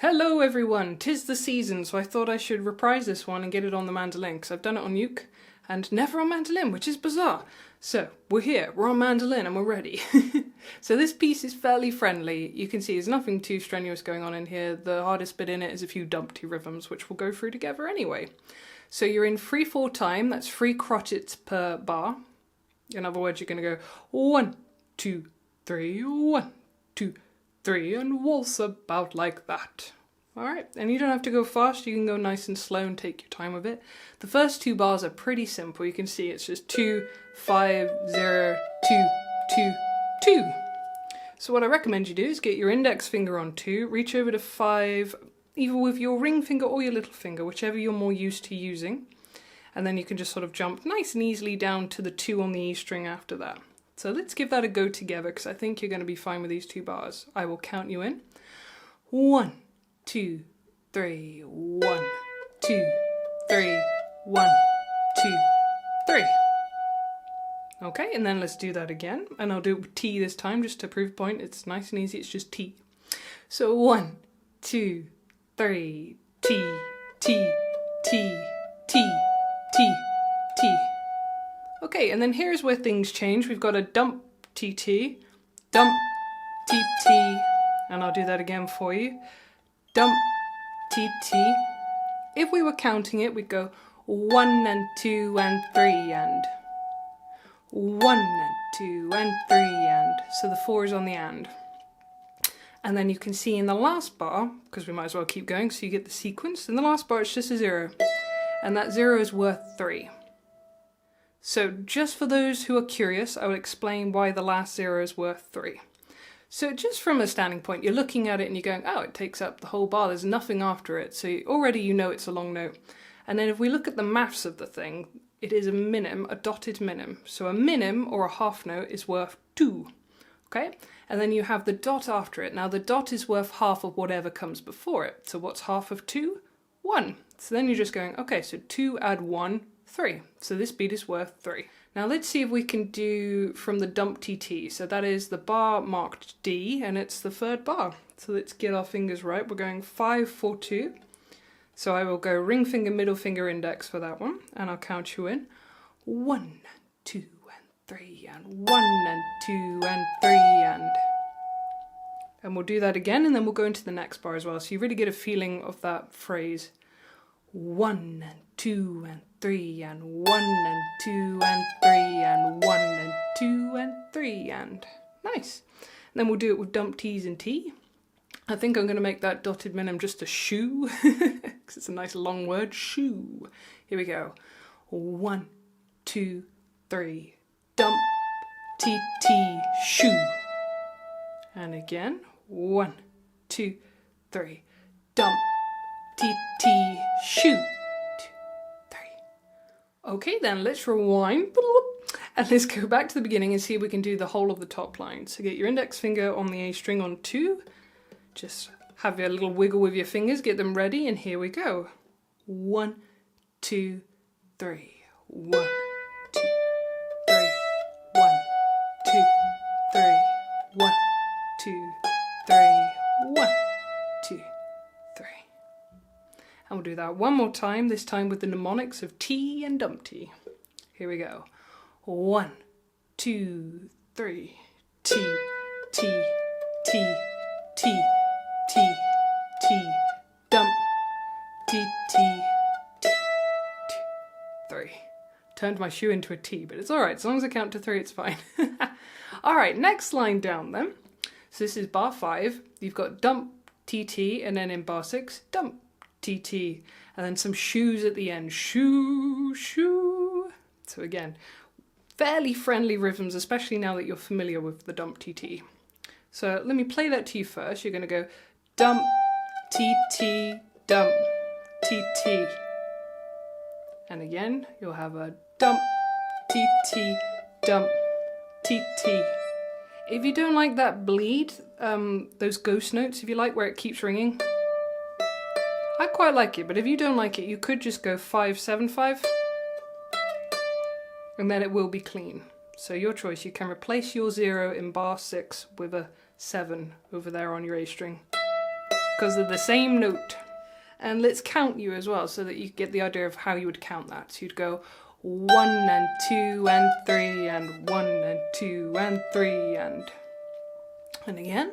Hello everyone, 'tis the season, so I thought I should reprise this one and get it on the mandolin, because I've done it on uke and never on mandolin, which is bizarre. So, we're here, we're on mandolin and we're ready. So this piece is fairly friendly. You can see there's nothing too strenuous going on in here. The hardest bit in it is a few dumpty rhythms, which we'll go through together anyway. So you're in 3/4 time, that's 3 crotchets per bar. In other words, you're going to go 1, 2, 3, 1, 2, 3, and waltz about like that. Alright, and you don't have to go fast, you can go nice and slow and take your time with it. The first 2 bars are pretty simple. You can see it's just 2, 5, 0, 2, 2, 2. So what I recommend you do is get your index finger on 2, reach over to 5, either with your ring finger or your little finger, whichever you're more used to using. And then you can just sort of jump nice and easily down to the 2 on the E string after that. So let's give that a go together, because I think you're going to be fine with these 2 bars. I will count you in. 1, 2, 3, 1, 2, 3, 1, 2, 3. Okay, and then let's do that again. And I'll do it with T this time, just to prove a point. It's nice and easy, it's just T. So 1, 2, 3, T, T, T, T, T, T. Okay, and then here's where things change. We've got a dump TT, dump TT, and I'll do that again for you. Dump TT. If we were counting it, we'd go 1 and 2 and 3 and 1 and 2 and 3 and. So the 4 is on the and. And then you can see in the last bar, because we might as well keep going so you get the sequence, in the last bar it's just a 0. And that 0 is worth 3. So just for those who are curious, I will explain why the last 0 is worth 3. So just from a standing point, you're looking at it and you're going, oh, it takes up the whole bar, there's nothing after it. So already you know it's a long note. And then if we look at the maths of the thing, it is a minim, a dotted minim. So a minim, or a half note, is worth 2. Okay? And then you have the dot after it. Now the dot is worth half of whatever comes before it. So what's half of 2? 1. So then you're just going, okay, so 2 add 1, 3. So this beat is worth 3. Now let's see if we can do from the dump TT. So that is the bar marked D, and it's the 3rd bar. So let's get our fingers right. We're going 5, 4, 2. So I will go ring finger, middle finger, index for that one, and I'll count you in. 1, 2, and 3, and 1, and 2, and 3, and. And we'll do that again, and then we'll go into the next bar as well. So you really get a feeling of that phrase. 1 and 2 and 3 and 1 and 2 and 3 and 1 and 2 and 3 and. Nice. And then we'll do it with dump T's and T. I think I'm going to make that dotted minim just a shoe, because it's a nice long word, shoe. Here we go. 1, 2, 3, dump T, T, shoe. And again, 1, 2, 3, dump T, T, shoe. 2, 3. Okay then, let's rewind. And let's go back to the beginning and see if we can do the whole of the top line. So get your index finger on the A string on 2. Just have a little wiggle with your fingers, get them ready, and here we go. 1, 2, 3. 1, 2, 3. 1, 2, 3. 1, 2, 3. 1, 2, 3. And we'll do that one more time, this time with the mnemonics of T and dump T. Here we go. 1, 2, 3. T, T, T, T, T, T, dump, T, T, T, 3. Turned my shoe into a T, but it's alright, as long as I count to 3, it's fine. Alright, next line down then. So this is bar 5, you've got dump, TT, and then in bar 6, dump, TT, and then some shoes at the end. Shoo, shoo. So again, fairly friendly rhythms, especially now that you're familiar with the dump TT. So let me play that to you first. You're going to go dump, TT, dump, TT. And again, you'll have a dump, TT, dump, TT. If you don't like that bleed, those ghost notes, if you like, where it keeps ringing, I quite like it, but if you don't like it, you could just go 5, 7, 5, and then it will be clean. So your choice, you can replace your 0 in bar 6 with a 7 over there on your A string. because they're the same note. And let's count you as well so that you get the idea of how you would count that. So you'd go 1 and 2 and 3 and 1 and 2 and 3 and again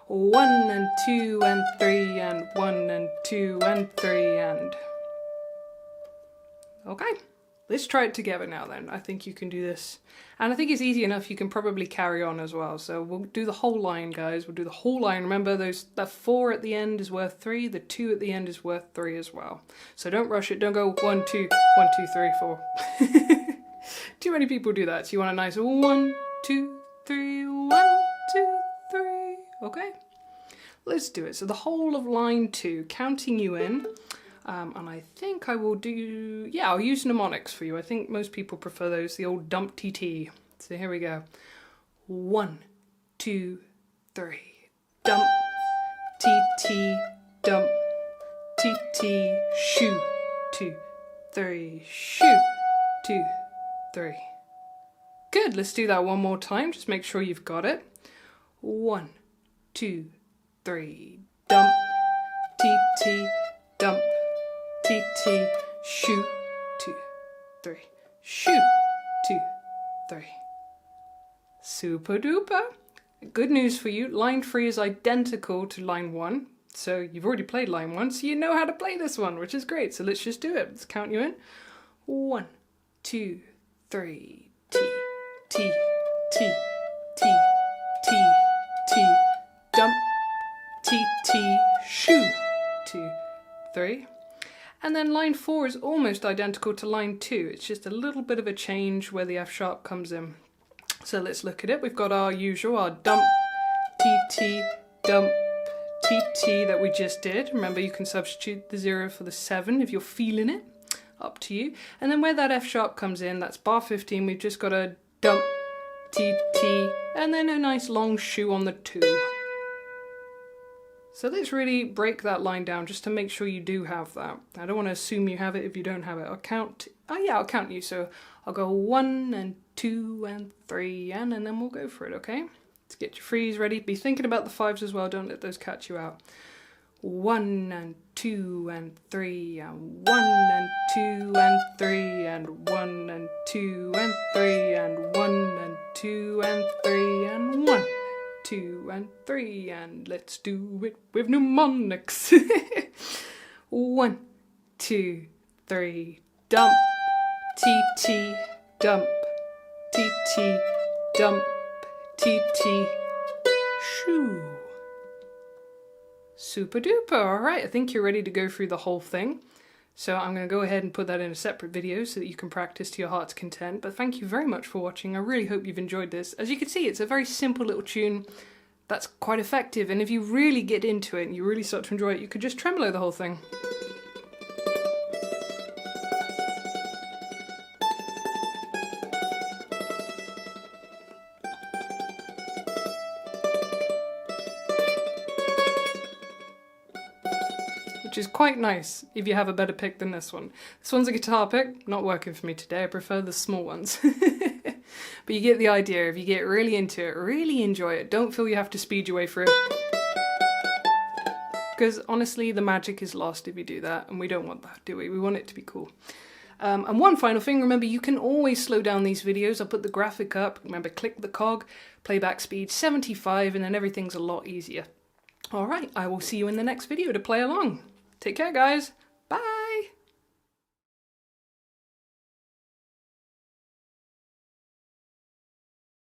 1 and 2 and 3 and 1 and 2 and 3 and... Okay, let's try it together now then. I think you can do this. And I think it's easy enough, you can probably carry on as well. So we'll do the whole line, guys. We'll do the whole line. Remember, that 4 at the end is worth 3. The 2 at the end is worth 3 as well. So don't rush it. Don't go 1, 2, 1, 2, 3, 4. Too many people do that. So you want a nice 1, 2, 3, 1, 2, 3. Okay? Let's do it. So the whole of line 2, counting you in. And I think I will do, yeah, I'll use mnemonics for you. I think most people prefer those, the old dump TT. So here we go. 1, 2, 3. Dump, TT, dump, TT, shoo, 2, 3, shoo, 2, 3. Good, let's do that one more time. Just make sure you've got it. 1, 2, 3. Dump, TT, dump, TT, shoo, 2, 3, shoo, 2, 3. Super duper. Good news for you, line 3 is identical to line 1. So you've already played line 1, so you know how to play this one, which is great. So let's just do it. Let's count you in. 1, 2, 3, T, T, T, T, T, T, dump, T, T, shoo, 2, 3. And then line 4 is almost identical to line 2. It's just a little bit of a change where the F sharp comes in. So let's look at it. We've got our usual, our dump, TT, dump, TT that we just did. Remember, you can substitute the 0 for the 7 if you're feeling it. Up to you. And then where that F sharp comes in, that's bar 15. We've just got a dump, TT, and then a nice long shoo on the 2. So let's really break that line down just to make sure you do have that. I don't want to assume you have it if you don't have it. I'll count, I'll count you. So I'll go 1 and 2 and 3 and then we'll go for it, okay? Let's get your 3s ready. Be thinking about the 5s as well. Don't let those catch you out. 1 and 2 and 3 and 1 and 2 and 3 and 1 and 2 and 3 and 1 and 2 and 3 and 1, 2 and 3 and let's do it with mnemonics. 1, 2, 3, dump, TT, dump, TT, dump, TT, shoo. Super duper. All right, I think you're ready to go through the whole thing. So I'm going to go ahead and put that in a separate video so that you can practice to your heart's content. But thank you very much for watching. I really hope you've enjoyed this. As you can see, it's a very simple little tune that's quite effective. And if you really get into it and you really start to enjoy it, you could just tremolo the whole thing. Which is quite nice if you have a better pick than this one. This one's a guitar pick, not working for me today, I prefer the small ones. But you get the idea, if you get really into it, really enjoy it, don't feel you have to speed your way through it. Because honestly, the magic is lost if you do that, and we don't want that, do we? We want it to be cool. And one final thing, remember you can always slow down these videos. I'll put the graphic up, remember click the cog, playback speed 75, and then everything's a lot easier. Alright, I will see you in the next video to play along. Take care, guys. Bye!